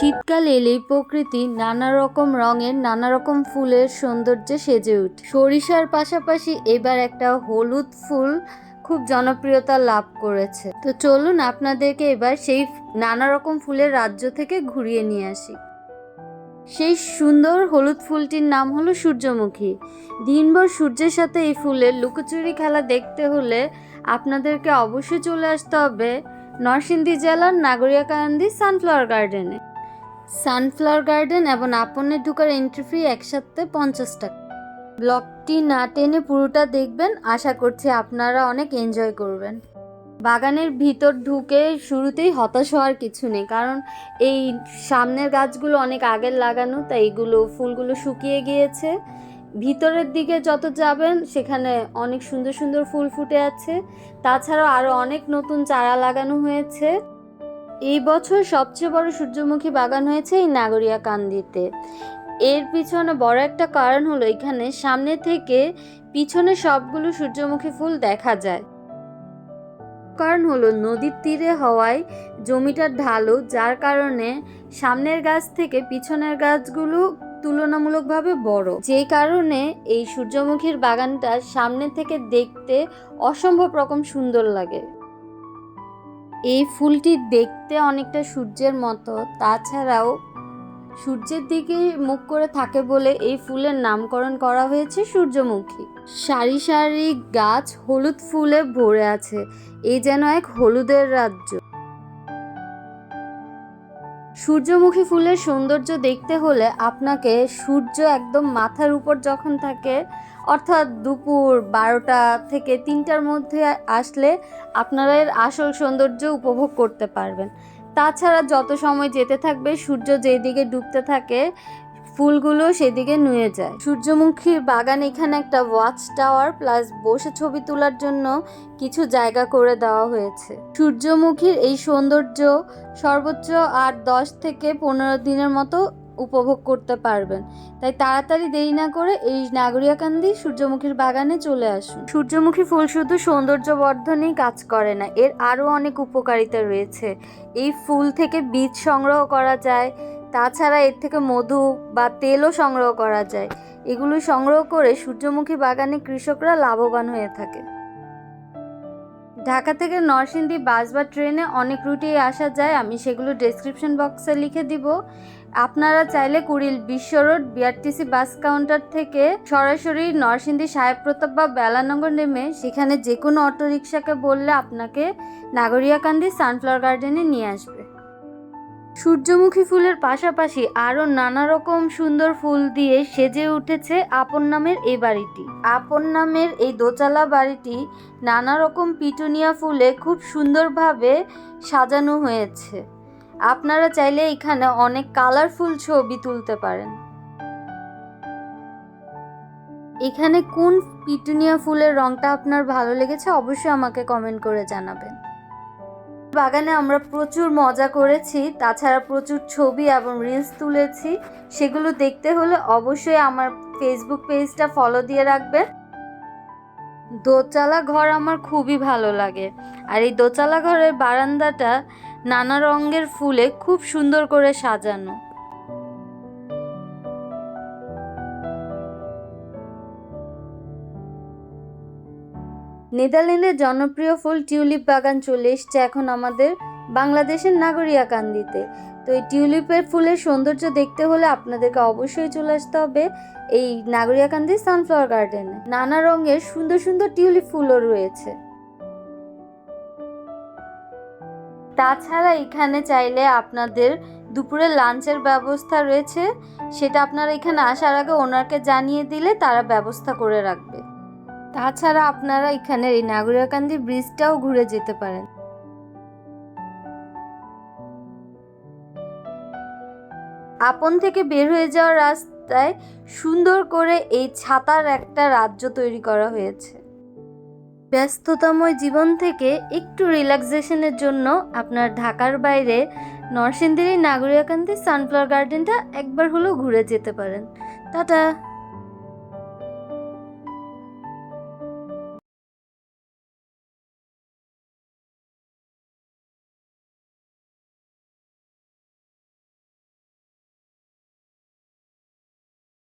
শীতকাল এলেই প্রকৃতি নানা রকম রঙের নানা রকম ফুলের সৌন্দর্যে সেজে ওঠে। সরিষার পাশাপাশি এবার একটা হলুদ ফুল খুব জনপ্রিয়তা লাভ করেছে। তো চলুন আপনাদেরকে এবার সেই নানা রকম ফুলের রাজ্য থেকে ঘুরিয়ে নিয়ে আসি। সেই সুন্দর হলুদ ফুলটির নাম হলো সূর্যমুখী। দিনভর সূর্যের সাথে এই ফুলের লুকোচুরি খেলা দেখতে হলে আপনাদেরকে অবশ্যই চলে আসতে হবে নরসিংদী জেলার নাগরিয়াকান্দি সানফ্লাওয়ার গার্ডেনে। সানফ্লাওয়ার গার্ডেন এবং আপনে ঢুকার এন্ট্রি ফি একসাথে 50 টাকা। ব্লগটি না টেনে পুরোটা দেখবেন, আশা করছি আপনারা অনেক এনজয় করবেন। বাগানের ভিতর ঢুকে শুরুতেই হতাশ হওয়ার কিছু নেই, কারণ এই সামনের গাছগুলো অনেক আগের লাগানো, তাই এইগুলো ফুলগুলো শুকিয়ে গিয়েছে। ভিতরের দিকে যত যাবেন সেখানে অনেক সুন্দর সুন্দর ফুল ফুটে আছে। তাছাড়াও আরও অনেক নতুন চারা লাগানো হয়েছে। এই বছর সবচেয়ে বড় সূর্যমুখী বাগান হয়েছে এই নাগরিয়াকান্দিতে। এর পিছনে বড় একটা কারণ হলো এখানে সামনে থেকে পিছনে সবগুলো সূর্যমুখী ফুল দেখা যায়। কারণ হলো নদীর তীরে হওয়ায় জমিটা ঢালু, যার কারণে সামনের গাছ থেকে পিছনের গাছগুলো তুলনামূলকভাবে বড়, যেই কারণে এই সূর্যমুখীর বাগানটা সামনে থেকে দেখতে অসম্ভব রকম সুন্দর লাগে। এই ফুলটি দেখতে অনেকটা সূর্যের মতো, তাছাড়াও সূর্যের দিকে মুখ করে থাকে বলে এই ফুলের নামকরণ করা হয়েছে সূর্যমুখী। সারি সারি গাছ হলুদ ফুলে ভরে আছে, এই যেন এক হলুদের রাজ্য। সূর্যমুখী ফুলের সৌন্দর্য দেখতে হলে আপনাকে সূর্য একদম মাথার উপর যখন থাকে, অর্থাৎ দুপুর 12টা থেকে 3টার মধ্যে আসলে আপনারা এর আসল সৌন্দর্য উপভোগ করতে পারবেন। তাছাড়া যত সময় যেতে থাকবে সূর্য যেদিকে ডুবতে থাকে ফুলগুলো সেদিকে নুয়ে যায়। সূর্যমুখীর বাগান এখানে একটা ওয়াচ টাওয়ার প্লাস বসে ছবি তোলার জন্য কিছু জায়গা করে দেওয়া হয়েছে। সূর্যমুখীর এই সৌন্দর্য সর্বোচ্চ 8-10 থেকে 15 দিনের মতো উপভোগ করতে পারবেন। তাই তাড়াতাড়ি দেরি না করে এই নাগরিয়াকান্দি সূর্যমুখীর বাগানে চলে আসুন। সূর্যমুখী ফুল শুধু সৌন্দর্য বর্ধনেই কাজ করে না, এর আরও অনেক উপকারিতা রয়েছে। এই ফুল থেকে বীজ সংগ্রহ করা যায়, তাছাড়া এর থেকে মধু বা তেলও সংগ্রহ করা যায়। এগুলো সংগ্রহ করে সূর্যমুখী বাগানে কৃষকরা লাভবান হয়ে থাকে। ঢাকা থেকে নরসিংদী বাস বা ট্রেনে অনেক রুটে আসা যায়, আমি সেগুলো ডেসক্রিপশন বক্সে লিখে দিব। আপনারা চাইলে কুড়িল বিশ্ব রোড বিআরটিসি বাস কাউন্টার থেকে সরাসরি নরসিংদী সাহেব প্রতাপ বা বেলানগর নেমে সেখানে যে কোনো অটোরিকশাকে বললে আপনাকে নাগরিয়াকান্দি সানফ্লাওয়ার গার্ডেনে নিয়ে আসবে। সূর্যমুখী ফুলের পাশাপাশি আরও নানা রকম সুন্দর ফুল দিয়ে সেজে উঠেছে আপন নামের এই বাড়িটি। আপন নামের এই দোতলা বাড়িটি নানা রকম পিটুনিয়া ফুলে খুব সুন্দরভাবে সাজানো হয়েছে। আপনারা চাইলে এখানে অনেক কালারফুল ছবি তুলতে পারেন। এখানে কোন পিটুনিয়া ফুলের রংটা আপনার ভালো লেগেছে অবশ্যই আমাকে কমেন্ট করে জানাবেন। বাগানে আমরা প্রচুর মজা করেছি, তাছাড়া প্রচুর ছবি এবং রিলস তুলেছি। সেগুলো দেখতে হলে অবশ্যই আমার ফেসবুক পেজটা ফলো দিয়ে রাখবেন। দোতলা ঘর আমার খুবই ভালো লাগে, আর এই দোতলা ঘরের বারান্দাটা নানা রঙের ফুলে খুব সুন্দর করে সাজানো। নেদারল্যান্ডের জনপ্রিয় ফুল টিউলিপ বাগান চলে এসছে এখন আমাদের বাংলাদেশের নাগরিয়াকান্দিতে। তো এই টিউলিপের ফুলের সৌন্দর্য দেখতে হলে আপনাদেরকে অবশ্যই চলে আসতে হবে এই নাগরিয়াকান্দি সানফ্লাওয়ার গার্ডেনে। নানা রঙের সুন্দর সুন্দর টিউলিপ ফুলও রয়েছে। তাছাড়া এখানে চাইলে আপনাদের দুপুরে লাঞ্চের ব্যবস্থা রয়েছে, সেটা আপনারা এখানে আসার আগে ওনারকে জানিয়ে দিলে তারা ব্যবস্থা করে রাখবে। তাছাড়া আপনারা এখানে এই নাগরিয়াকান্দি ব্রিজটাও ঘুরে যেতে পারেন। আপন থেকে বের হয়ে যাওয়ার রাস্তায় সুন্দর করে এই ছাতার একটা রাজ্য তৈরি করা হয়েছে। ব্যস্ততাময় জীবন থেকে একটু রিল্যাক্সেশনের জন্য আপনার ঢাকার বাইরে নরসিংদীর নাগরিয়াকান্দি সানফ্লাওয়ার গার্ডেনটা একবার হলেও ঘুরে যেতে পারেন। টাটা।